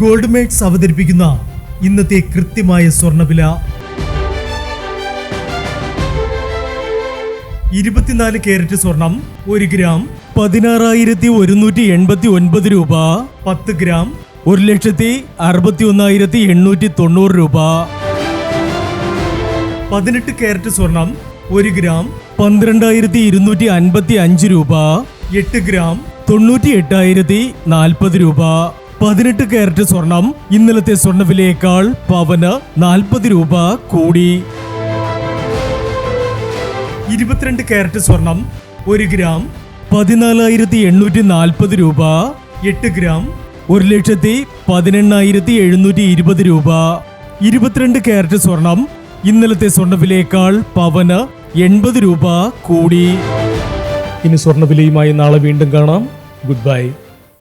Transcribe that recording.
Gold mates അവതരിപ്പിക്കുന്ന ഇന്നത്തെ കൃത്യമായ സ്വർണ്ണവില. 24 കാരറ്റ് സ്വർണം 1 ഗ്രാം 16,189 രൂപ. 10 ഗ്രാം 1,61,890 രൂപ. 18 കാരറ്റ് സ്വർണം 1 ഗ്രാം 12,255 രൂപ. 8 ഗ്രാം 98,040 രൂപ. 18 കാരറ്റ് സ്വർണം ഇന്നലത്തെ സ്വർണ്ണവിലയേക്കാൾ പവന് 40 രൂപ കൂടി. 22 കാരറ്റ് സ്വർണം 1 ഗ്രാം 14,840 രൂപ. 8 ഗ്രാം 1,18,720 രൂപ. 22 കാരറ്റ് സ്വർണം ഇന്നലത്തെ സ്വർണ്ണവിലയേക്കാൾ പവന് 80 രൂപ കൂടി. ഇനി സ്വർണ്ണവിലയുമായി നാളെ വീണ്ടും കാണാം. Good bye.